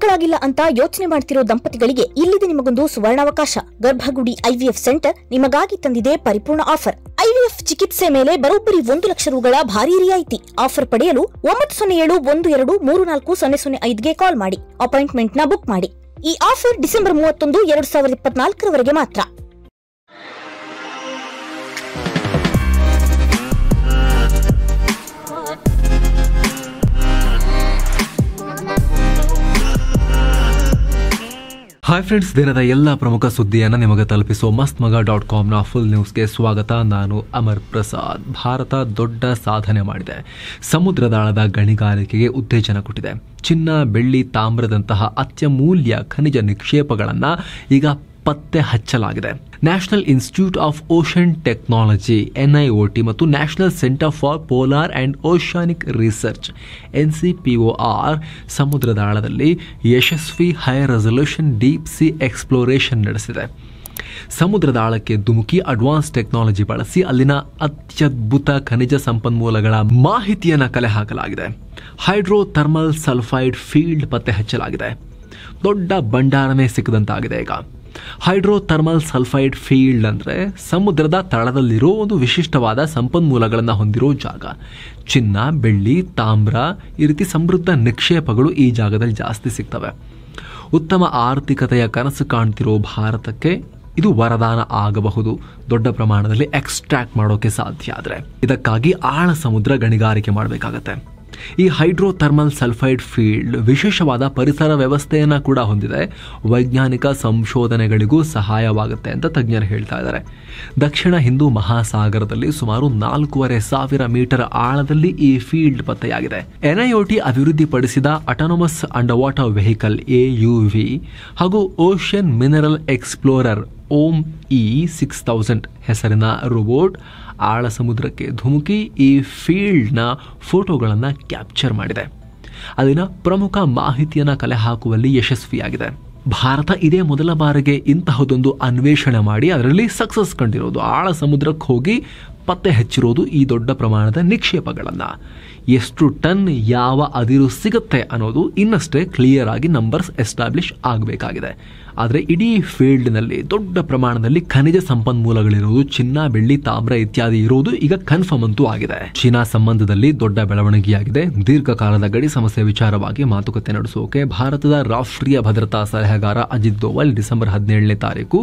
ಮಕ್ಕಳಾಗಿಲ್ಲ ಅಂತ ಯೋಚನೆ ಮಾಡ್ತಿರೋ ದಂಪತಿಗಳಿಗೆ ಇಲ್ಲಿದೆ ನಿಮಗೊಂದು ಸುವರ್ಣಾವಕಾಶ. ಗರ್ಭಗುಡಿ ಐವಿಎಫ್ ಸೆಂಟರ್ ನಿಮಗಾಗಿ ತಂದಿದೆ ಪರಿಪೂರ್ಣ ಆಫರ್. ಐವಿಎಫ್ ಚಿಕಿತ್ಸೆ ಮೇಲೆ ಬರೋಬ್ಬರಿ 1 ಲಕ್ಷ ರೂಗಳ ಭಾರಿ ರಿಯಾಯಿತಿ. ಆಫರ್ ಪಡೆಯಲು 907-12-34-005ಗೆ ಕಾಲ್ ಮಾಡಿ ಅಪಾಯಿಂಟ್ಮೆಂಟ್ ನ ಬುಕ್ ಮಾಡಿ. ಈ ಆಫರ್ ಡಿಸೆಂಬರ್ 31, 2024 ಮಾತ್ರ. ಹಾಯ್ ಫ್ರೆಂಡ್ಸ್, ದಿನದ ಎಲ್ಲ ಪ್ರಮುಖ ಸುದ್ದಿಯನ್ನು ನಿಮಗೆ ತಲುಪಿಸುವ mastmaga.comನ ಫುಲ್ ನ್ಯೂಸ್ಗೆ ಸ್ವಾಗತ. ನಾನು ಅಮರ್ ಪ್ರಸಾದ್. ಭಾರತ ದೊಡ್ಡ ಸಾಧನೆ ಮಾಡಿದೆ. ಸಮುದ್ರದಾಳದ ಗಣಿಗಾರಿಕೆಗೆ ಉತ್ತೇಜನ ಕೊಟ್ಟಿದೆ. ಚಿನ್ನ, ಬೆಳ್ಳಿ, ತಾಮ್ರದಂತಹ ಅತ್ಯಮೂಲ್ಯ ಖನಿಜ ನಿಕ್ಷೇಪಗಳನ್ನು ಈಗ ಪತ್ತೆ ಹಚ್ಚಲಾಗಿದೆ. National Institute of Ocean Technology NIOT ಮತ್ತು National Centre for Polar and Oceanic Research NCPOR ಸಮುದ್ರದಾಳದಲ್ಲಿ ಯಶಸ್ವಿ high resolution deep sea exploration ನಡೆಸಿದೆ. ಸಮುದ್ರದಾಳಕ್ಕೆ ಧುಮುಕಿ ಅಡ್ವಾನ್ಸ್ ಟೆಕ್ನಾಲಜಿ ಬಳಸಿ ಅಲ್ಲಿನ ಅತ್ಯದ್ಭುತ ಖನಿಜ ಸಂಪನ್ಮೂಲಗಳ ಮಾಹಿತಿಯನ್ನು ಕಲೆ ಹಾಕಲಾಗಿದೆ. ಹೈಡ್ರೋ ಥರ್ಮಲ್ ಸಲ್ಫೈಡ್ ಫೀಲ್ಡ್ ಪತ್ತೆ ಹಚ್ಚಲಾಗಿದೆ. ದೊಡ್ಡ ಭಂಡಾರನೇ ಸಿಕ್ಕದಂತಾಗಿದೆ ಈಗ. ಹೈಡ್ರೋ ಥರ್ಮಲ್ ಸಲ್ಫೈಡ್ ಫೀಲ್ಡ್ ಅಂದರೆ ಸಮುದ್ರದ ತಳದಲ್ಲಿರೋ ಒಂದು ವಿಶಿಷ್ಟವಾದ ಸಂಪನ್ಮೂಲಗಳನ್ನು ಹೊಂದಿರೋ ಜಾಗ. ಚಿನ್ನ, ಬೆಳ್ಳಿ, ತಾಮ್ರ ಈ ರೀತಿ ಸಮೃದ್ಧ ನಿಕ್ಷೇಪಗಳು ಈ ಜಾಗದಲ್ಲಿ ಜಾಸ್ತಿ ಸಿಗ್ತವೆ. ಉತ್ತಮ ಆರ್ಥಿಕತೆಯ ಕನಸು ಕಾಣ್ತಿರೋ ಭಾರತಕ್ಕೆ ಇದು ವರದಾನ ಆಗಬಹುದು. ದೊಡ್ಡ ಪ್ರಮಾಣದಲ್ಲಿ ಎಕ್ಸ್ಟ್ರಾಕ್ಟ್ ಮಾಡೋಕೆ ಸಾಧ್ಯ ಆದರೆ ಇದಕ್ಕಾಗಿ ಆಳ ಸಮುದ್ರ ಗಣಿಗಾರಿಕೆ ಮಾಡಬೇಕಾಗತ್ತೆ. ಈ ಹೈಡ್ರೋ ಥರ್ಮಲ್ ಸಲ್ಫೈಡ್ ಫೀಲ್ಡ್ ವಿಶೇಷವಾದ ಪರಿಸರ ವ್ಯವಸ್ಥೆಯನ್ನು ಕೂಡ ಹೊಂದಿದೆ. ವೈಜ್ಞಾನಿಕ ಸಂಶೋಧನೆಗಳಿಗೂ ಸಹಾಯವಾಗುತ್ತೆ ಅಂತ ತಜ್ಞರು ಹೇಳ್ತಾ ಇದ್ದಾರೆ. ದಕ್ಷಿಣ ಹಿಂದೂ ಮಹಾಸಾಗರದಲ್ಲಿ ಸುಮಾರು 4,500 ಮೀಟರ್ ಆಳದಲ್ಲಿ ಈ ಫೀಲ್ಡ್ ಪತ್ತೆಯಾಗಿದೆ. NIOT ಅಭಿವೃದ್ಧಿಪಡಿಸಿದ autonomous under water vehicle AUV ಹಾಗೂ ಓಷನ್ ಮಿನರಲ್ ಎಕ್ಸ್ಪ್ಲೋರರ್ OME-6000 ಹೆಸರಿನ ರೋಬೋಟ್ ಆಳ ಸಮುದ್ರಕ್ಕೆ ಧುಮುಕಿ ಈ ಫೀಲ್ಡ್ನ ಫೋಟೋಗಳನ್ನು ಕ್ಯಾಪ್ಚರ್ ಮಾಡಿದೆ. ಅಲ್ಲಿನ ಪ್ರಮುಖ ಮಾಹಿತಿಯನ್ನು ಕಲೆ ಹಾಕುವಲ್ಲಿ ಯಶಸ್ವಿಯಾಗಿದೆ. ಭಾರತ ಇದೇ ಮೊದಲ ಬಾರಿಗೆ ಇಂತಹದೊಂದು ಅನ್ವೇಷಣೆ ಮಾಡಿ ಅದರಲ್ಲಿ ಸಕ್ಸಸ್ ಕಂಡಿರೋದು. ಆಳ ಸಮುದ್ರಕ್ಕೆ ಹೋಗಿ ಪತ್ತೆ ಹಚ್ಚಿರೋದು ಈ ದೊಡ್ಡ ಪ್ರಮಾಣದ ನಿಕ್ಷೇಪಗಳನ್ನು. ಎಷ್ಟು ಟನ್, ಯಾವ ಅದಿರು ಸಿಗುತ್ತೆ ಅನ್ನೋದು ಇನ್ನಷ್ಟೇ ಕ್ಲಿಯರ್ ಆಗಿ ನಂಬರ್ಸ್ ಎಸ್ಟಾಬ್ಲಿಷ್ ಆಗಬೇಕಾಗಿದೆ. ಆದರೆ ಇಡೀ ಫೀಲ್ಡ್ನಲ್ಲಿ ದೊಡ್ಡ ಪ್ರಮಾಣದಲ್ಲಿ ಖನಿಜ ಸಂಪನ್ಮೂಲಗಳಿರುವುದು, ಚಿನ್ನ, ಬೆಳ್ಳಿ, ತಾಮ್ರ ಇತ್ಯಾದಿ ಇರುವುದು ಈಗ ಕನ್ಫರ್ಮ್ ಅಂತೂ ಆಗಿದೆ. ಚೀನಾ ಸಂಬಂಧದಲ್ಲಿ ದೊಡ್ಡ ಬೆಳವಣಿಗೆಯಾಗಿದೆ. ದೀರ್ಘಕಾಲದ ಗಡಿ ಸಮಸ್ಯೆ ವಿಚಾರವಾಗಿ ಮಾತುಕತೆ ನಡೆಸೋಕೆ ಭಾರತದ ರಾಷ್ಟ್ರೀಯ ಭದ್ರತಾ ಸಲಹೆಗಾರ ಅಜಿತ್ ದೋವಲ್ ಡಿಸೆಂಬರ್ 17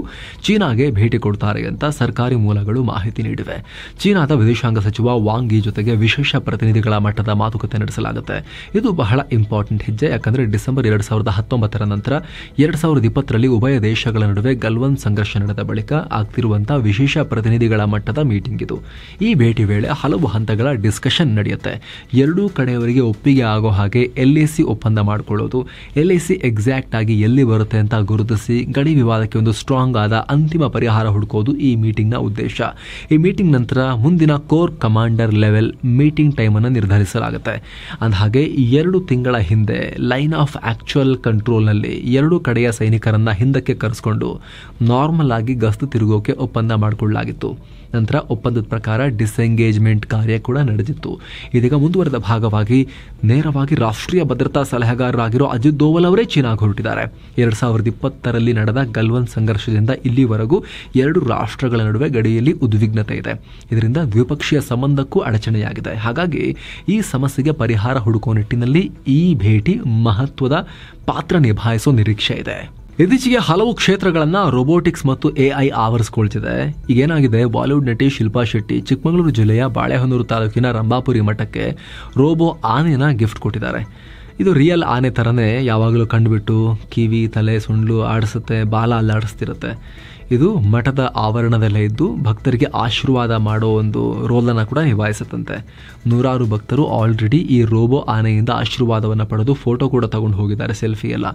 ಚೀನಾಗೆ ಭೇಟಿ ಕೊಡ್ತಾರೆ ಅಂತ ಸರ್ಕಾರಿ ಮೂಲಗಳು ಮಾಹಿತಿ ನೀಡಿವೆ. ಚೀನಾದ ವಿದೇಶಾಂಗ ಸಚಿವ ವಾಂಗ್ ಯಿ ಜೊತೆಗೆ ವಿಶೇಷ ಪ್ರತಿನಿಧಿಗಳ ಮಟ್ಟದ ಮಾತುಕತೆ ನಡೆಸಲಾಗುತ್ತೆ. ಇದು ಬಹಳ ಇಂಪಾರ್ಟೆಂಟ್ ಹೆಜ್ಜೆ. ಯಾಕಂದ್ರೆ ಡಿಸೆಂಬರ್ 2019 ನಂತರ 2020 ಉಭಯ ದೇಶಗಳ ನಡುವೆ ಗಲ್ವಾನ್ ಸಂಘರ್ಷ ನಡೆದ ಬಳಿಕ ಆಗ್ತಿರುವಂತಹ ವಿಶೇಷ ಪ್ರತಿನಿಧಿಗಳ ಮಟ್ಟದ ಮೀಟಿಂಗ್ ಇದು. ಈ ಭೇಟಿ ವೇಳೆ ಹಲವು ಹಂತಗಳ ಡಿಸ್ಕಷನ್ ನಡೆಯುತ್ತೆ. ಎರಡೂ ಕಡೆಯವರಿಗೆ ಒಪ್ಪಿಗೆ ಆಗೋ ಹಾಗೆ LAC ಒಪ್ಪಂದ ಮಾಡಿಕೊಳ್ಳೋದು, LAC ಎಕ್ಸಾಕ್ಟ್ ಆಗಿ ಎಲ್ಲಿ ಬರುತ್ತೆ ಅಂತ ಗುರುತಿಸಿ ಗಡಿ ವಿವಾದಕ್ಕೆ ಒಂದು ಸ್ಟ್ರಾಂಗ್ ಆದ ಅಂತಿಮ ಪರಿಹಾರ ಹುಡುಕೋದು ಈ ಮೀಟಿಂಗ್ನ ಉದ್ದೇಶ. ಈ ಮೀಟಿಂಗ್ ನಂತರ ಮುಂದಿನ core commander level meeting time ಅನ್ನು ನಿರ್ಧರಿಸಲಾಗುತ್ತೆ. ಅಂದಹಾಗೆ 2 ತಿಂಗಳ ಹಿಂದೆ ಲೈನ್ ಆಫ್ ಆಕ್ಚುಯಲ್ ಕಂಟ್ರೋಲ್ನಲ್ಲಿ 2 ಕಡೆಯ ಸೈನಿಕರನ್ನ ಹಿಂದಕ್ಕೆ ಕರೆಸಿಕೊಂಡು ನಾರ್ಮಲ್ ಆಗಿ ಗಸ್ತು ತಿರುಗೋಕೆ ಒಪ್ಪಂದ ಮಾಡಿಕೊಳ್ಳಲಾಗಿತ್ತು. ನಂತರ ಒಪ್ಪಂದದ ಪ್ರಕಾರ ಡಿಸ್ಎಂಗೇಜ್ಮೆಂಟ್ ಕಾರ್ಯ ಕೂಡ ನಡೆದಿತ್ತು. ಇದೀಗ ಮುಂದುವರೆದ ಭಾಗವಾಗಿ ನೇರವಾಗಿ ರಾಷ್ಟ್ರೀಯ ಭದ್ರತಾ ಸಲಹೆಗಾರರಾಗಿರೋ ಅಜಿತ್ ದೋವಲ್ ಅವರೇ ಚೀನಾಗೆ ಹೊರಟಿದ್ದಾರೆ. 2020 ನಡೆದ ಗಲ್ವಾನ್ ಸಂಘರ್ಷದಿಂದ ಇಲ್ಲಿವರೆಗೂ 2 ರಾಷ್ಟ್ರಗಳ ನಡುವೆ ಗಡಿಯಲ್ಲಿ ಉದ್ವಿಗ್ನತೆ ಇದೆ. ಇದರಿಂದ ದ್ವಿಪಕ್ಷೀಯ ಸಂಬಂಧಕ್ಕೂ ಅಡಚಣೆಯಾಗಿದೆ. ಹಾಗಾಗಿ ಈ ಸಮಸ್ಯೆಗೆ ಪರಿಹಾರ ಹುಡುಕುವ ನಿಟ್ಟಿನಲ್ಲಿ ಈ ಭೇಟಿ ಮಹತ್ವದ ಪಾತ್ರ ನಿಭಾಯಿಸೋ ನಿರೀಕ್ಷೆ ಇದೆ. ಇತ್ತೀಚೆಗೆ ಹಲವು ಕ್ಷೇತ್ರಗಳನ್ನ ರೋಬೋಟಿಕ್ಸ್ ಮತ್ತು AI ಆವರಿಸಿಕೊಳ್ತಿದೆ. ಈಗೇನಾಗಿದೆ, ಬಾಲಿವುಡ್ ನಟಿ ಶಿಲ್ಪಾ ಶೆಟ್ಟಿ ಚಿಕ್ಕಮಗಳೂರು ಜಿಲ್ಲೆಯ ಬಾಳೆಹೊನ್ನೂರು ತಾಲೂಕಿನ ರಂಭಾಪುರಿ ಮಠಕ್ಕೆ ರೋಬೋ ಆನೆನ ಗಿಫ್ಟ್ ಕೊಟ್ಟಿದ್ದಾರೆ. ಇದು ರಿಯಲ್ ಆನೆ ಥರನೇ ಯಾವಾಗಲೂ ಕಂಡುಬಿಟ್ಟು ಕಿವಿ, ತಲೆ, ಸುಂಡ್ಲು ಆಡಿಸುತ್ತೆ, ಬಾಲ ಅಲ್ಲಾಡಿಸ್ತಿರುತ್ತೆ. ಇದು ಮಠದ ಆವರಣದಲ್ಲೇ ಇದ್ದು ಭಕ್ತರಿಗೆ ಆಶೀರ್ವಾದ ಮಾಡೋ ಒಂದು ರೋಲನ್ನು ಕೂಡ ನಿಭಾಯಿಸುತ್ತಂತೆ. 100 ಭಕ್ತರು ಆಲ್ರೆಡಿ ಈ ರೋಬೋ ಆನೆಯಿಂದ ಆಶೀರ್ವಾದವನ್ನು ಪಡೆದು ಫೋಟೋ ಕೂಡ ತಗೊಂಡು ಹೋಗಿದ್ದಾರೆ, ಸೆಲ್ಫಿ ಎಲ್ಲ.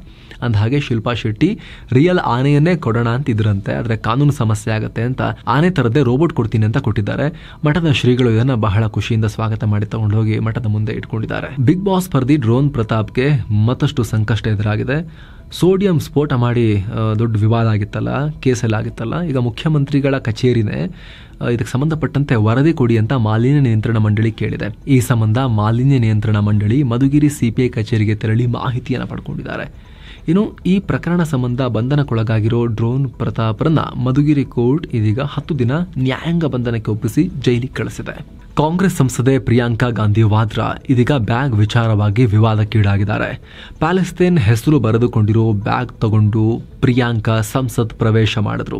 ಅಂದಹಾಗೆ ಶಿಲ್ಪಾ ಶೆಟ್ಟಿ ರಿಯಲ್ ಆನೆಯನ್ನೇ ಕೊಡೋಣ ಅಂತಿದ್ರಂತೆ. ಆದರೆ ಕಾನೂನು ಸಮಸ್ಯೆ ಆಗುತ್ತೆ ಅಂತ ಆನೆ ಥರದ್ದೇ ರೋಬೋಟ್ ಕೊಡ್ತೀನಿ ಅಂತ ಕೊಟ್ಟಿದ್ದಾರೆ. ಮಠದ ಶ್ರೀಗಳು ಇದನ್ನು ಬಹಳ ಖುಷಿಯಿಂದ ಸ್ವಾಗತ ಮಾಡಿ ತಗೊಂಡು ಹೋಗಿ ಮಠದ ಮುಂದೆ ಇಟ್ಕೊಂಡಿದ್ದಾರೆ. ಬಿಗ್ ಬಾಸ್ ಸ್ಪರ್ಧಿ ಡ್ರೋನ್ ಪ್ರತಾಪ್ಗೆ ಮತ್ತಷ್ಟು ಸಂಕಷ್ಟ ಎದುರಾಗಿದೆ. ಸೋಡಿಯಂ ಸ್ಫೋಟ ಮಾಡಿ ದೊಡ್ಡ ವಿವಾದ ಆಗಿತ್ತಲ್ಲ, ಕೇಸೆಲ್ಲ ಆಗಿತ್ತಲ್ಲ. ಈಗ ಮುಖ್ಯಮಂತ್ರಿಗಳ ಕಚೇರಿನೇ ಇದಕ್ಕೆ ಸಂಬಂಧಪಟ್ಟಂತೆ ವರದಿ ಕೊಡಿ ಅಂತ ಮಾಲಿನ್ಯ ನಿಯಂತ್ರಣ ಮಂಡಳಿ ಕೇಳಿದೆ. ಈ ಸಂಬಂಧ ಮಾಲಿನ್ಯ ನಿಯಂತ್ರಣ ಮಂಡಳಿ ಮಧುಗಿರಿ ಸಿಪಿಐ ಕಚೇರಿಗೆ ತೆರಳಿ ಮಾಹಿತಿಯನ್ನು ಪಡ್ಕೊಂಡಿದ್ದಾರೆ. ಇನ್ನು ಈ ಪ್ರಕರಣ ಸಂಬಂಧ ಬಂಧನಕ್ಕೊಳಗಾಗಿರೋ ಡ್ರೋನ್ ಪ್ರತಾಪ್ರನ್ನ ಮಧುಗಿರಿ ಕೋರ್ಟ್ ಇದೀಗ 10 ದಿನ ನ್ಯಾಯಾಂಗ ಬಂಧನಕ್ಕೆ ಒಪ್ಪಿಸಿ ಜೈಲಿಗೆ ಕಳಿಸಿದೆ. ಕಾಂಗ್ರೆಸ್ ಸಂಸದೆ ಪ್ರಿಯಾಂಕಾ ಗಾಂಧಿ ವಾದ್ರಾ ಇದೀಗ ಬ್ಯಾಗ್ ವಿಚಾರವಾಗಿ ವಿವಾದಕ್ಕೀಡಾಗಿದ್ದಾರೆ. ಪ್ಯಾಲೆಸ್ತೇನ್ ಹೆಸರು ಬರೆದುಕೊಂಡಿರೋ ಬ್ಯಾಗ್ ತಗೊಂಡು ಪ್ರಿಯಾಂಕಾ ಸಂಸತ್ ಪ್ರವೇಶ ಮಾಡಿದ್ರು.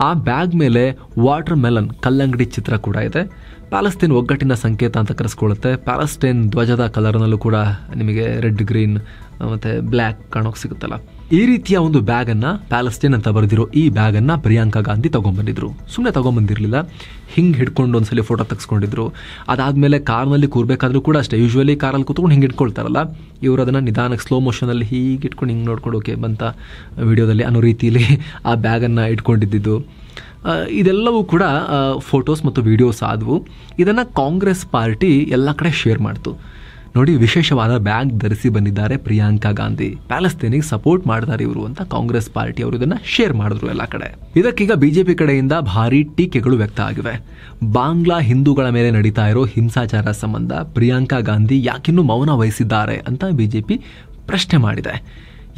ಆ ಬ್ಯಾಗ್ ಮೇಲೆ ವಾಟರ್ ಮೆಲನ್ ಕಲ್ಲಂಗಡಿ ಚಿತ್ರ ಕೂಡ ಇದೆ. ಪ್ಯಾಲೆಸ್ತೇನ್ ಒಗ್ಗಟ್ಟಿನ ಸಂಕೇತ ಅಂತ ಕರೆಸ್ಕೊಳ್ಳುತ್ತೆ. ಪ್ಯಾಲೆಸ್ತೇನ್ ಧ್ವಜದ ಕಲರ್ನಲ್ಲೂ ಕೂಡ ನಿಮಗೆ ರೆಡ್, ಗ್ರೀನ್ ಮತ್ತು ಬ್ಲ್ಯಾಕ್ ಕಾಣೋಕೆ ಸಿಗುತ್ತಲ್ಲ. ಈ ರೀತಿಯ ಒಂದು ಬ್ಯಾಗನ್ನು, ಪ್ಯಾಲೆಸ್ತೇನ್ ಅಂತ ಬರೆದಿರೋ ಈ ಬ್ಯಾಗನ್ನು ಪ್ರಿಯಾಂಕಾ ಗಾಂಧಿ ತೊಗೊಂಬಂದಿದ್ರು. ಸುಮ್ಮನೆ ತೊಗೊಂಬಂದಿರಲಿಲ್ಲ, ಹಿಂಗೆ ಹಿಡ್ಕೊಂಡು ಒಂದ್ಸಲಿ ಫೋಟೋ ತೆಗೆಸ್ಕೊಂಡಿದ್ರು. ಅದಾದಮೇಲೆ ಕಾರ್ನಲ್ಲಿ ಕೂರಬೇಕಾದ್ರೂ ಕೂಡ ಅಷ್ಟೇ, ಯೂಶ್ವಲಿ ಕಾರಲ್ಲಿ ಕೂತ್ಕೊಂಡು ಹಿಂಗೆ ಇಟ್ಕೊಳ್ತಾರಲ್ಲ, ಇವರು ಅದನ್ನು ನಿಧಾನಕ್ಕೆ ಸ್ಲೋ ಮೋಷನಲ್ಲಿ ಹೀಗೆ ಇಟ್ಕೊಂಡು ಹಿಂಗೆ ನೋಡ್ಕೊಂಡು ಓಕೆ ಬಂತ ವಿಡಿಯೋದಲ್ಲಿ ಅನ್ನೋ ರೀತಿಯಲ್ಲಿ ಆ ಬ್ಯಾಗನ್ನು ಇಟ್ಕೊಂಡಿದ್ದು. ಇದೆಲ್ಲವೂ ಕೂಡ ಫೋಟೋಸ್ ಮತ್ತು ವಿಡಿಯೋಸ್ ಆದವು. ಇದನ್ನು ಕಾಂಗ್ರೆಸ್ ಪಾರ್ಟಿ ಎಲ್ಲ ಕಡೆ ಶೇರ್ ಮಾಡ್ತು. ನೋಡಿ, ವಿಶೇಷವಾದ ಬ್ಯಾಗ್ ಧರಿಸಿ ಬಂದಿದ್ದಾರೆ ಪ್ರಿಯಾಂಕಾ ಗಾಂಧಿ, ಪ್ಯಾಲೆಸ್ತೇನಿಗೆ ಸಪೋರ್ಟ್ ಮಾಡ್ತಾರೆ ಇವರು ಅಂತ ಕಾಂಗ್ರೆಸ್ ಪಾರ್ಟಿ ಅವರು ಇದನ್ನ ಶೇರ್ ಮಾಡಿದ್ರು ಎಲ್ಲ ಕಡೆ. ಇದಕ್ಕೀಗ ಬಿಜೆಪಿ ಕಡೆಯಿಂದ ಭಾರಿ ಟೀಕೆಗಳು ವ್ಯಕ್ತ ಆಗಿವೆ. ಬಾಂಗ್ಲಾ ಹಿಂದೂಗಳ ಮೇಲೆ ನಡೀತಾ ಇರೋ ಹಿಂಸಾಚಾರ ಸಂಬಂಧ ಪ್ರಿಯಾಂಕಾ ಗಾಂಧಿ ಯಾಕಿನ್ನೂ ಮೌನ ವಹಿಸಿದ್ದಾರೆ ಅಂತ ಬಿಜೆಪಿ ಪ್ರಶ್ನೆ ಮಾಡಿದೆ.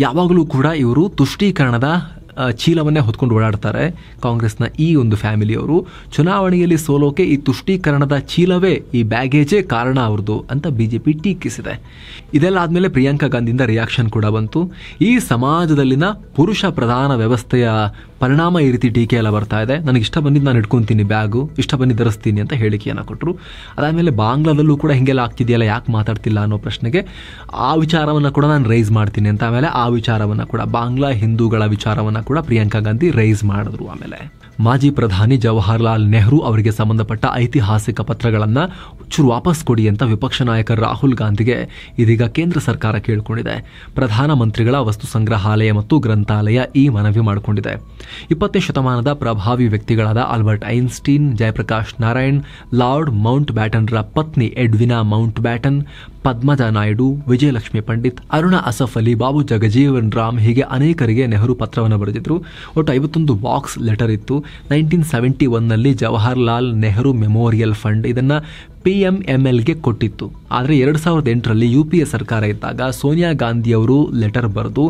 ಯಾವಾಗಲೂ ಕೂಡ ಇವರು ತುಷ್ಟೀಕರಣದ ಚೀಲವನ್ನೇ ಹೊತ್ಕೊಂಡು ಓಡಾಡ್ತಾರೆ. ಕಾಂಗ್ರೆಸ್ನ ಈ ಒಂದು ಫ್ಯಾಮಿಲಿಯವರು ಚುನಾವಣೆಯಲ್ಲಿ ಸೋಲೋಕೆ ಈ ತುಷ್ಟೀಕರಣದ ಚೀಲವೇ, ಈ ಬ್ಯಾಗೇಜೇ ಕಾರಣ ಅವ್ರದ್ದು ಅಂತ ಬಿಜೆಪಿ ಟೀಕಿಸಿದೆ. ಇದೆಲ್ಲ ಆದಮೇಲೆ ಪ್ರಿಯಾಂಕಾ ಗಾಂಧಿಯಿಂದ ರಿಯಾಕ್ಷನ್ ಕೂಡ ಬಂತು. ಈ ಸಮಾಜದಲ್ಲಿನ ಪುರುಷ ಪ್ರಧಾನ ವ್ಯವಸ್ಥೆಯ ಪರಿಣಾಮ ಈ ರೀತಿ ಟೀಕೆ ಎಲ್ಲ ಬರ್ತಾ ಇದೆ. ನನಗೆ ಇಷ್ಟ ಬಂದಿದ್ದು ನಾನು ಇಟ್ಕೊತೀನಿ ಬ್ಯಾಗು, ಇಷ್ಟ ಬಂದಿದ್ದು ಧರಿಸ್ತೀನಿ ಅಂತ ಹೇಳಿಕೆಯನ್ನು ಕೊಟ್ಟರು. ಅದಾದಮೇಲೆ ಬಾಂಗ್ಲಾದಲ್ಲೂ ಕೂಡ ಹಿಂಗೆಲ್ಲ ಆಗ್ತಿದೆಯಲ್ಲ, ಯಾಕೆ ಮಾತಾಡ್ತಿಲ್ಲ ಅನ್ನೋ ಪ್ರಶ್ನೆಗೆ ಆ ವಿಚಾರವನ್ನು ಕೂಡ ನಾನು ರೈಸ್ ಮಾಡ್ತೀನಿ ಅಂತ, ಆಮೇಲೆ ಆ ವಿಚಾರವನ್ನು ಕೂಡ, ಬಾಂಗ್ಲಾ ಹಿಂದೂಗಳ ವಿಚಾರವನ್ನು ಕೂಡ ಪ್ರಿಯಾಂಕಾ ಗಾಂಧಿ ರೈಸ್ ಮಾಡಿದ್ರು. ಆಮೇಲೆ ಮಾಜಿ ಪ್ರಧಾನಿ ಜವಾಹರ್ಲಾಲ್ ನೆಹರು ಅವರಿಗೆ ಸಂಬಂಧಪಟ್ಟ ಐತಿಹಾಸಿಕ ಪತ್ರಗಳನ್ನು ಚೂರು ವಾಪಸ್ ಕೊಡಿ ಅಂತ ವಿಪಕ್ಷ ನಾಯಕ ರಾಹುಲ್ ಗಾಂಧಿಗೆ ಇದೀಗ ಕೇಂದ್ರ ಸರ್ಕಾರ ಕೇಳಿಕೊಂಡಿದೆ. ಪ್ರಧಾನಮಂತ್ರಿಗಳ ವಸ್ತು ಸಂಗ್ರಹಾಲಯ ಮತ್ತು ಗ್ರಂಥಾಲಯ ಈ ಮನವಿ ಮಾಡಿಕೊಂಡಿದೆ. 20ನೇ ಶತಮಾನದ ಪ್ರಭಾವಿ ವ್ಯಕ್ತಿಗಳಾದ Albert Einstein, Jayaprakash Narayan, Lord ಮೌಂಟ್ ಬ್ಯಾಟನ್ರ ಪತ್ನಿ Edwina Mountbatten, Padmaja Naidu, Vijayalakshmi Pandit, Aruna Asaf Ali, Babu Jagjivan Ram, ಹೀಗೆ ಅನೇಕರಿಗೆ ನೆಹರು ಪತ್ರವನ್ನು ಬರೆದಿದ್ರು. ಒಟ್ಟು 51 ಬಾಕ್ಸ್ ಲೆಟರ್ ಇತ್ತು. 1971ನಲ್ಲಿ ಜವಾಹರ್ಲಾಲ್ ನೆಹರು ಮೆಮೋರಿಯಲ್ ಫಂಡ್ ಇದನ್ನು PMMLಗೆ ಕೊಟ್ಟಿತ್ತು. ಆದರೆ 2008ರಲ್ಲಿ UPA ಸರ್ಕಾರ ಇದ್ದಾಗ ಸೋನಿಯಾ ಗಾಂಧಿ ಅವರು ಲೆಟರ್ ಬರೆದು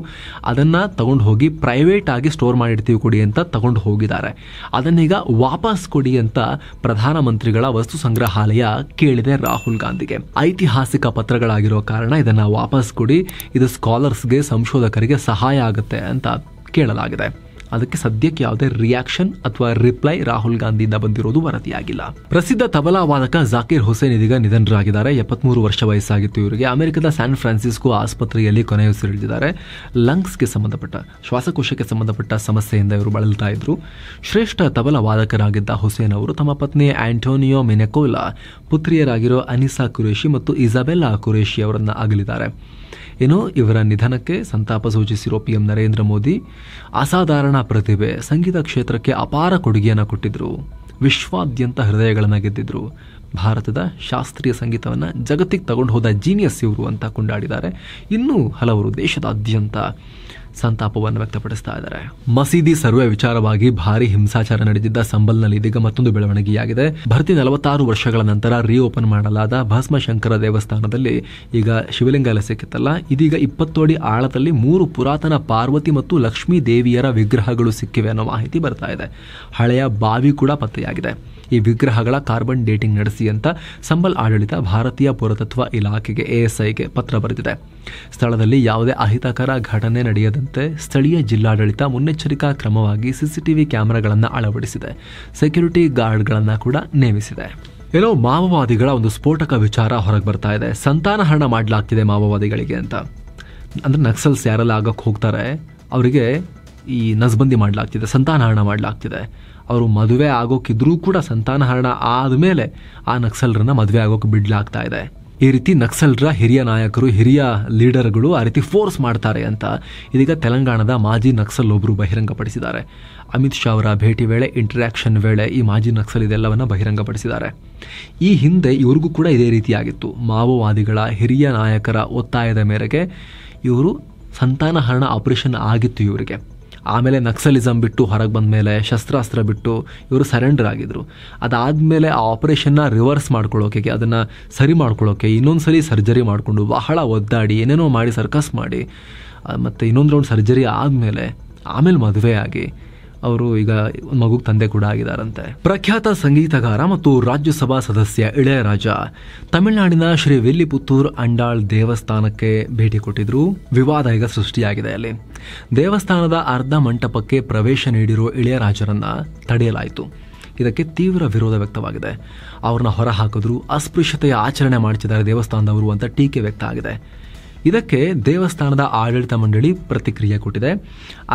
ಅದನ್ನು ತಗೊಂಡು ಹೋಗಿ ಪ್ರೈವೇಟ್ ಆಗಿ ಸ್ಟೋರ್ ಮಾಡಿರ್ತೀವಿ ಕೊಡಿ ಅಂತ ತಗೊಂಡು ಹೋಗಿದ್ದಾರೆ. ಅದನ್ನೀಗ ವಾಪಸ್ ಕೊಡಿ ಅಂತ ಪ್ರಧಾನಮಂತ್ರಿಗಳ ವಸ್ತು ಸಂಗ್ರಹಾಲಯ ಕೇಳಿದೆ ರಾಹುಲ್ ಗಾಂಧಿಗೆ. ಐತಿಹಾಸಿಕ ಪತ್ರಗಳಾಗಿರೋ ಕಾರಣ ಇದನ್ನು ವಾಪಸ್ ಕೊಡಿ, ಇದು ಸ್ಕಾಲರ್ಸ್ಗೆ, ಸಂಶೋಧಕರಿಗೆ ಸಹಾಯ ಆಗುತ್ತೆ ಅಂತ ಕೇಳಲಾಗಿದೆ. ಅದಕ್ಕೆ ಸದ್ಯಕ್ಕೆ ಯಾವುದೇ ರಿಯಾಕ್ಷನ್ ಅಥವಾ ರಿಪ್ಲೈ ರಾಹುಲ್ ಗಾಂಧಿಯಿಂದ ಬಂದಿರೋದು ವರದಿಯಾಗಿಲ್ಲ. ಪ್ರಸಿದ್ಧ ತಬಲಾ ವಾದಕ ಜಾಕಿರ್ ಹುಸೇನ್ ಇದೀಗ ನಿಧನರಾಗಿದ್ದಾರೆ. 73 ವರ್ಷ ವಯಸ್ಸಾಗಿತ್ತು ಇವರಿಗೆ. ಅಮೆರಿಕದ ಸ್ಯಾನ್ ಫ್ರಾನ್ಸಿಸ್ಕೋ ಆಸ್ಪತ್ರೆಯಲ್ಲಿ ಕೊನೆಯುಸಿರೆಳೆದಿದ್ದಾರೆ. ಲಂಗ್ಸ್ಗೆ ಸಂಬಂಧಪಟ್ಟ, ಶ್ವಾಸಕೋಶಕ್ಕೆ ಸಂಬಂಧಪಟ್ಟ ಸಮಸ್ಯೆಯಿಂದ ಇವರು ಬಳಲ್ತಾ ಇದ್ರು. ಶ್ರೇಷ್ಠ ತಬಲಾ ವಾದಕರಾಗಿದ್ದ ಹುಸೇನ್ ಅವರು ತಮ್ಮ ಪತ್ನಿ ಆಂಟೋನಿಯೋ ಮೆನೆಕೋಲಾ, ಪುತ್ರಿಯರಾಗಿರೋ ಅನಿಸಾ ಕುರೇಶಿ ಮತ್ತು ಇಸಾಬೆಲ್ಲಾ ಕುರೇಶಿ ಅವರನ್ನು ಅಗಲಿದ್ದಾರೆ. ಇನ್ನು ಇವರ ನಿಧನಕ್ಕೆ ಸಂತಾಪ ಸೂಚಿಸಿರೋ PM ನರೇಂದ್ರ ಮೋದಿ, ಅಸಾಧಾರಣ ಪ್ರತಿಭೆ, ಸಂಗೀತ ಕ್ಷೇತ್ರಕ್ಕೆ ಅಪಾರ ಕೊಡುಗೆಯನ್ನು ಕೊಟ್ಟಿದ್ರು, ವಿಶ್ವಾದ್ಯಂತ ಹೃದಯಗಳನ್ನು ಗೆದ್ದಿದ್ರು, ಭಾರತದ ಶಾಸ್ತ್ರೀಯ ಸಂಗೀತವನ್ನು ಜಗತ್ತಿಗೆ ತಗೊಂಡು ಹೋದ ಜೀನಿಯಸ್ ಇವರು ಅಂತ ಕೊಂಡಾಡಿದ್ದಾರೆ. ಇನ್ನೂ ಹಲವರು ದೇಶದಾದ್ಯಂತ ಸಂತಾಪವನ್ನು ವ್ಯಕ್ತಪಡಿಸ್ತಾ ಇದ್ದಾರೆ. ಮಸೀದಿ ಸರ್ವೆ ವಿಚಾರವಾಗಿ ಭಾರಿ ಹಿಂಸಾಚಾರ ನಡೆದಿದ್ದ ಸಂಬಲ್ನಲ್ಲಿ ಇದೀಗ ಮತ್ತೊಂದು ಬೆಳವಣಿಗೆಯಾಗಿದೆ. ಭರ್ತಿ 46 ವರ್ಷಗಳ ನಂತರ ರೀಓಪನ್ ಮಾಡಲಾದ ಭಸ್ಮಶಂಕರ ದೇವಸ್ಥಾನದಲ್ಲಿ ಈಗ ಶಿವಲಿಂಗ ಎಲ್ಲ ಸಿಕ್ಕಿತ್ತಲ್ಲ, ಇದೀಗ 20 ಅಡಿ ಆಳದಲ್ಲಿ 3 ಪುರಾತನ ಪಾರ್ವತಿ ಮತ್ತು ಲಕ್ಷ್ಮೀ ದೇವಿಯರ ವಿಗ್ರಹಗಳು ಸಿಕ್ಕಿವೆ ಅನ್ನೋ ಮಾಹಿತಿ ಬರ್ತಾ ಇದೆ. ಹಳೆಯ ಬಾವಿ ಕೂಡ ಪತ್ತೆಯಾಗಿದೆ. ಈ ವಿಗ್ರಹಗಳ ಕಾರ್ಬನ್ ಡೇಟಿಂಗ್ ನಡೆಸಿ ಅಂತ ಸಂಬಲ್ ಆಡಳಿತ ಭಾರತೀಯ ಪುರಾತತ್ವ ಇಲಾಖೆಗೆ ASIಗೆ ಪತ್ರ ಬರೆದಿದೆ. ಸ್ಥಳದಲ್ಲಿ ಯಾವುದೇ ಅಹಿತಕರ ಘಟನೆ ನಡೆಯದಂತೆ ಸ್ಥಳೀಯ ಜಿಲ್ಲಾಡಳಿತ ಮುನ್ನೆಚ್ಚರಿಕಾ ಕ್ರಮವಾಗಿ CCTV ಕ್ಯಾಮೆರಾಗಳನ್ನು ಅಳವಡಿಸಿದೆ. ಸೆಕ್ಯೂರಿಟಿ ಗಾರ್ಡ್ಗಳನ್ನು ಕೂಡ ನೇಮಿಸಿದೆ. ಏನೋ ಮಾವೋವಾದಿಗಳ ಒಂದು ಸ್ಫೋಟಕ ವಿಚಾರ ಹೊರಗೆ ಬರ್ತಾ ಇದೆ. ಸಂತಾನಹರಣ ಮಾಡಲಾಗ್ತಿದೆ ಮಾವೋವಾದಿಗಳಿಗೆ ಅಂತ. ಅಂದರೆ ನಕ್ಸಲ್ಸ್ ಯಾರೆಲ್ಲ ಆಗಕ್ಕೆ ಹೋಗ್ತಾರೆ ಅವರಿಗೆ ಈ ನಸ್ಬಂದಿ ಮಾಡಲಾಗ್ತಿದೆ, ಸಂತಾನಹರಣ ಮಾಡಲಾಗ್ತಿದೆ. ಅವರು ಮದುವೆ ಆಗೋಕ್ಕಿದ್ರೂ ಕೂಡ ಸಂತಾನಹರಣ ಆದಮೇಲೆ ಆ ನಕ್ಸಲರನ್ನ ಮದುವೆ ಆಗೋಕೆ ಬಿಡಲಾಗ್ತಾ ಇದೆ. ಈ ರೀತಿ ನಕ್ಸಲರ ಹಿರಿಯ ನಾಯಕರು, ಹಿರಿಯ ಲೀಡರ್ಗಳು ಆ ರೀತಿ ಫೋರ್ಸ್ ಮಾಡ್ತಾರೆ ಅಂತ ಇದೀಗ ತೆಲಂಗಾಣದ ಮಾಜಿ ನಕ್ಸಲ್ ಒಬ್ಬರು ಬಹಿರಂಗಪಡಿಸಿದ್ದಾರೆ. ಅಮಿತ್ ಶಾ ಅವರ ಭೇಟಿ ವೇಳೆ, ಇಂಟರಾಕ್ಷನ್ ವೇಳೆ ಈ ಮಾಜಿ ನಕ್ಸಲ್ ಇದೆಲ್ಲವನ್ನ ಬಹಿರಂಗಪಡಿಸಿದ್ದಾರೆ. ಈ ಹಿಂದೆ ಇವ್ರಿಗೂ ಕೂಡ ಇದೇ ರೀತಿಯಾಗಿತ್ತು. ಮಾವೋವಾದಿಗಳ ಹಿರಿಯ ನಾಯಕರ ಒತ್ತಾಯದ ಮೇರೆಗೆ ಇವರು ಸಂತಾನಹರಣ ಆಪರೇಷನ್ ಆಗಿತ್ತು ಇವರಿಗೆ. ಆಮೇಲೆ ನಕ್ಸಲಿಸಮ್ ಬಿಟ್ಟು ಹೊರಗೆ ಬಂದ ಮೇಲೆ ಶಸ್ತ್ರಾಸ್ತ್ರ ಬಿಟ್ಟು ಇವರು ಸರೆಂಡರ್ ಆಗಿದ್ರು. ಅದಾದಮೇಲೆ ಆ ಆಪರೇಷನ್ನ ರಿವರ್ಸ್ ಮಾಡ್ಕೊಳ್ಳೋಕೆ, ಅದನ್ನು ಸರಿ ಮಾಡ್ಕೊಳ್ಳೋಕೆ ಇನ್ನೊಂದ್ಸಲಿ ಸರ್ಜರಿ ಮಾಡಿಕೊಂಡು ಬಹಳ ಒದ್ದಾಡಿ ಏನೇನೋ ಮಾಡಿ ಸರ್ಕಸ್ ಮಾಡಿ ಮತ್ತು ಇನ್ನೊಂದು ರೌಂಡ್ ಸರ್ಜರಿ ಆಮೇಲೆ ಮದುವೆ ಆಗಿ ಅವರು ಈಗ ಮಗುಗೆ ತಂದೆ ಕೂಡ ಆಗಿದ್ದಾರಂತೆ. ಪ್ರಖ್ಯಾತ ಸಂಗೀತಗಾರ ಮತ್ತು ರಾಜ್ಯಸಭಾ ಸದಸ್ಯ ಇಳೆಯರಾಜ ತಮಿಳುನಾಡಿನ ಶ್ರೀ ವಿಲ್ಲಿಪುತ್ತೂರ್ ಅಂಡಾಳ್ ದೇವಸ್ಥಾನಕ್ಕೆ ಭೇಟಿ ಕೊಟ್ಟಿದ್ರು. ವಿವಾದ ಈಗ ಸೃಷ್ಟಿಯಾಗಿದೆ. ಅಲ್ಲಿ ದೇವಸ್ಥಾನದ ಅರ್ಧ ಮಂಟಪಕ್ಕೆ ಪ್ರವೇಶ ನೀಡಿರುವ ಇಳೆಯರಾಜರನ್ನ ತಡೆಯಲಾಯಿತು. ಇದಕ್ಕೆ ತೀವ್ರ ವಿರೋಧ ವ್ಯಕ್ತವಾಗಿದೆ. ಅವ್ರನ್ನ ಹೊರ ಹಾಕಿದ್ರು, ಅಸ್ಪೃಶ್ಯತೆಯ ಆಚರಣೆ ಮಾಡ್ತಿದ್ದಾರೆ ದೇವಸ್ಥಾನದವರು ಅಂತ ಟೀಕೆ ವ್ಯಕ್ತ ಆಗಿದೆ. ಇದಕ್ಕೆ ದೇವಸ್ಥಾನದ ಆಡಳಿತ ಮಂಡಳಿ ಪ್ರತಿಕ್ರಿಯೆ ಕೊಟ್ಟಿದೆ.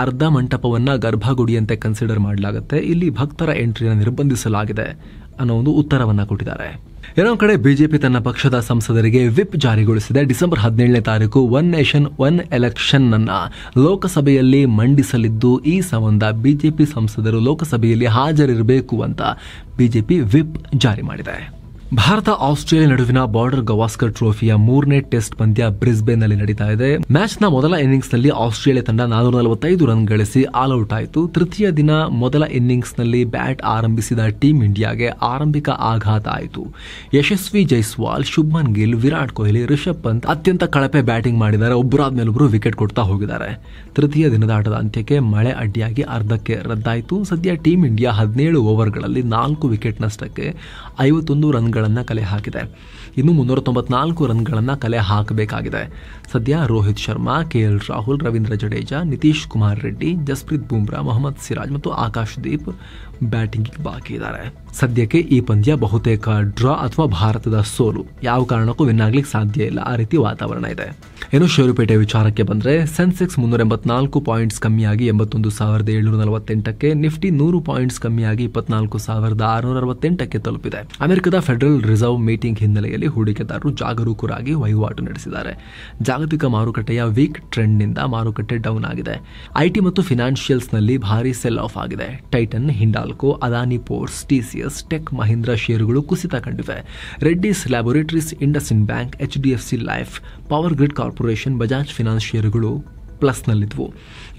ಅರ್ಧ ಮಂಟಪವನ್ನು ಗರ್ಭಗುಡಿಯಂತೆ ಕನ್ಸಿಡರ್ ಮಾಡಲಾಗುತ್ತೆ, ಇಲ್ಲಿ ಭಕ್ತರ ಎಂಟ್ರಿಯನ್ನು ನಿರ್ಬಂಧಿಸಲಾಗಿದೆ ಅನ್ನೋ ಒಂದು ಉತ್ತರವನ್ನು ಕೊಟ್ಟಿದ್ದಾರೆ. ಇನ್ನೊಂದು ಕಡೆ ಬಿಜೆಪಿ ತನ್ನ ಪಕ್ಷದ ಸಂಸದರಿಗೆ ವಿಪ್ ಜಾರಿಗೊಳಿಸಿದೆ. ಡಿಸೆಂಬರ್ 17ನೇ ತಾರೀಕು ಒನ್ ನೇಷನ್ ಒನ್ ಎಲೆಕ್ಷನ್ ಅನ್ನ ಲೋಕಸಭೆಯಲ್ಲಿ ಮಂಡಿಸಲಿದ್ದು, ಈ ಸಂಬಂಧ ಬಿಜೆಪಿ ಸಂಸದರು ಲೋಕಸಭೆಯಲ್ಲಿ ಹಾಜರಿರಬೇಕು ಅಂತ ಬಿಜೆಪಿ ವಿಪ್ ಜಾರಿ ಮಾಡಿದೆ. ಭಾರತ ಆಸ್ಟ್ರೇಲಿಯಾ ನಡುವಿನ ಬಾರ್ಡರ್ ಗವಾಸ್ಕರ್ ಟ್ರೋಫಿಯ 3ನೇ ಟೆಸ್ಟ್ ಪಂದ್ಯ ಬ್ರಿಸ್ಬೇನ್ನಲ್ಲಿ ನಡೀತಾ ಇದೆ. ಮ್ಯಾಚ್ನ ಮೊದಲ ಇನ್ನಿಂಗ್ಸ್ನಲ್ಲಿ ಆಸ್ಟ್ರೇಲಿಯಾ ತಂಡ 445 ರನ್ ಗಳಿಸಿ ಆಲ್ಔಟ್ ಆಯಿತು. ತೃತೀಯ ದಿನ ಮೊದಲ ಇನ್ನಿಂಗ್ಸ್ನಲ್ಲಿ ಬ್ಯಾಟ್ ಆರಂಭಿಸಿದ ಟೀಂ ಇಂಡಿಯಾಗೆ ಆರಂಭಿಕ ಆಘಾತ ಆಯಿತು. ಯಶಸ್ವಿ ಜೈಸ್ವಾಲ್, ಶುಭ್ಮನ್ ಗಿಲ್, ವಿರಾಟ್ ಕೊಹ್ಲಿ, ರಿಷಬ್ ಪಂತ್ ಅತ್ಯಂತ ಕಳಪೆ ಬ್ಯಾಟಿಂಗ್ ಮಾಡಿದ್ದಾರೆ. ಒಬ್ಬರಾದ್ಮೇಲೊಬ್ಬರು ವಿಕೆಟ್ ಕೊಡ್ತಾ ಹೋಗಿದ್ದಾರೆ. ತೃತೀಯ ದಿನದ ಆಟದ ಅಂತ್ಯಕ್ಕೆ ಮಳೆ ಅಡ್ಡಿಯಾಗಿ ಅರ್ಧಕ್ಕೆ ರದ್ದಾಯಿತು. ಸದ್ಯ ಟೀಂ ಇಂಡಿಯಾ 17 ಓವರ್ಗಳಲ್ಲಿ 4 ವಿಕೆಟ್ ನಷ್ಟಕ್ಕೆ 51 ರನ್ಗಳನ್ನು ಕಲೆ ಹಾಕಿದೆ. ಇನ್ನು 394 ರನ್ಗಳನ್ನು ಕಲೆ ಹಾಕಬೇಕಾಗಿದೆ. ಸದ್ಯ ರೋಹಿತ್ ಶರ್ಮಾ, ಕೆಎಲ್ ರಾಹುಲ್, ರವೀಂದ್ರ ಜಡೇಜಾ, ನಿತೀಶ್ ಕುಮಾರ್ ರೆಡ್ಡಿ, ಜಸ್ಪ್ರೀತ್ ಬುಮ್ರಾ, ಮೊಹಮ್ಮದ್ ಸಿರಾಜ್ ಮತ್ತು ಆಕಾಶ್ ದೀಪ್ ಬ್ಯಾಟಿಂಗ್ ಬಾಕಿ ಇದ್ದಾರೆ. ಸದ್ಯಕ್ಕೆ ಈ ಪಂದ್ಯ ಬಹುತೇಕ ಡ್ರಾ ಅಥವಾ ಭಾರತದ ಸೋಲು, ಯಾವ ಕಾರಣಕ್ಕೂ ವಿನ್ ಆಗ್ಲಿಕ್ಕೆ ಸಾಧ್ಯ ಇಲ್ಲ, ಆ ರೀತಿ ವಾತಾವರಣ ಇದೆ. ಇನ್ನು ಷೇರುಪೇಟೆ ವಿಚಾರಕ್ಕೆ ಬಂದ್ರೆ ಸೆನ್ಸೆಕ್ಸ್ 384 ಪಾಯಿಂಟ್ಸ್ ಕಮ್ಮಿಯಾಗಿ 81,748ಕ್ಕೆ, ನಿಫ್ಟಿ 100 ಪಾಯಿಂಟ್ಸ್ ಕಮ್ಮಿಯಾಗಿ 24,668ಕ್ಕೆ ತಲುಪಿದೆ. ಅಮೆರಿಕದ ಫೆಡರಲ್ ರಿಸರ್ವ್ ಮೀಟಿಂಗ್ ಹಿನ್ನೆಲೆಯಲ್ಲಿ ಹೂಡಿಕೆದಾರರು ಜಾಗರೂಕರಾಗಿ ವಹಿವಾಟು ನಡೆಸಿದ್ದಾರೆ. ಜಾಗತಿಕ ಮಾರುಕಟ್ಟೆಯ ವೀಕ್ ಟ್ರೆಂಡ್ ನಿಂದ ಮಾರುಕಟ್ಟೆ ಡೌನ್ ಆಗಿದೆ. ಐಟಿ ಮತ್ತು ಫಿನಾನ್ಷಿಯಲ್ಸ್ ನಲ್ಲಿ ಭಾರಿ ಸೆಲ್ ಆಫ್ ಆಗಿದೆ. Titan, Hindalco, Adani Ports, TCS, Tech Mahindra ಷೇರುಗಳು ಕುಸಿತ ಕಂಡಿವೆ. Reddy's Laboratories, IndusInd Bank, HDFC Life, Power Grid Corporation, Bajaj Finance ಷೇರುಗಳು ಪ್ಲಸ್ನಲ್ಲಿದ್ವು.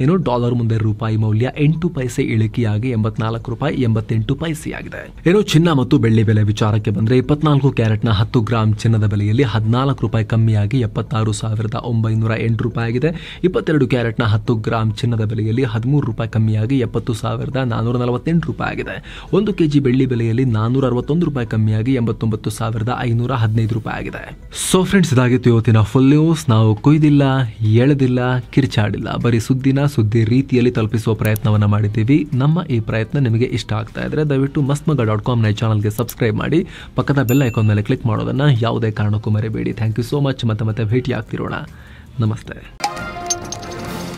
ಇನ್ನು ಡಾಲರ್ ಮುಂದೆ ರೂಪಾಯಿ ಮೌಲ್ಯ 8 ಪೈಸೆ ಇಳಿಕೆಯಾಗಿ 84 ರೂಪಾಯಿ 88 ಪೈಸೆಯಾಗಿದೆ. ಇನ್ನು ಚಿನ್ನ ಮತ್ತು ಬೆಳ್ಳಿ ಬೆಲೆ ವಿಚಾರಕ್ಕೆ ಬಂದ್ರೆ 24 ಕ್ಯಾರೆಟ್ನ 10 ಗ್ರಾಂ ಚಿನ್ನದ ಬೆಲೆಯಲ್ಲಿ 14 ರೂಪಾಯಿ ಕಮ್ಮಿಯಾಗಿ 76,908 ರೂಪಾಯಿ ಆಗಿದೆ. 22 ಕ್ಯಾರೆಟ್ನ 10 ಗ್ರಾಂ ಚಿನ್ನದ ಬೆಲೆಯಲ್ಲಿ 13 ರೂಪಾಯಿ ಕಮ್ಮಿಯಾಗಿ 70,448 ರೂಪಾಯಿ ಆಗಿದೆ. 1 ಕೆಜಿ ಬೆಳ್ಳಿ ಬೆಲೆಯಲ್ಲಿ 461 ರೂಪಾಯಿ ಕಮ್ಮಿಯಾಗಿ 89,515 ರೂಪಾಯಿ ಆಗಿದೆ. ಸೊ ಫ್ರೆಂಡ್ಸ್, ಇದಾಗಿತ್ತು ಇವತ್ತಿನ ಫುಲ್ ನ್ಯೂಸ್. ನಾವು ಕೊಯ್ದಿಲ್ಲ, ಎಳೆದಿಲ್ಲ, ಕಿರ್ಚಾಡಿಲ್ಲ, ಬರೀ ಸುದ್ದಿ ರೀತಿಯಲ್ಲಿ ತಲುಪಿಸುವ ಪ್ರಯತ್ನವನ್ನ ಮಾಡಿದ್ದೀವಿ. ನಮ್ಮ ಈ ಪ್ರಯತ್ನ ನಿಮಗೆ ಇಷ್ಟ ಆಗ್ತಾ ಇದ್ರೆ ದಯವಿಟ್ಟು mastmagga.com ನ ಚಾನಲ್ಗೆ ಸಬ್ಸ್ಕ್ರೈಬ್ ಮಾಡಿ, ಪಕ್ಕದ ಬೆಲ್ ಐಕಾನ್ ಮೇಲೆ ಕ್ಲಿಕ್ ಮಾಡೋದನ್ನ ಯಾವುದೇ ಕಾರಣಕ್ಕೂ ಮರೆಯಬೇಡಿ. Thank you so much. ಮತ್ತೆ ಭೇಟಿ ಆಗ್ತಿರೋಣ. ನಮಸ್ತೆ.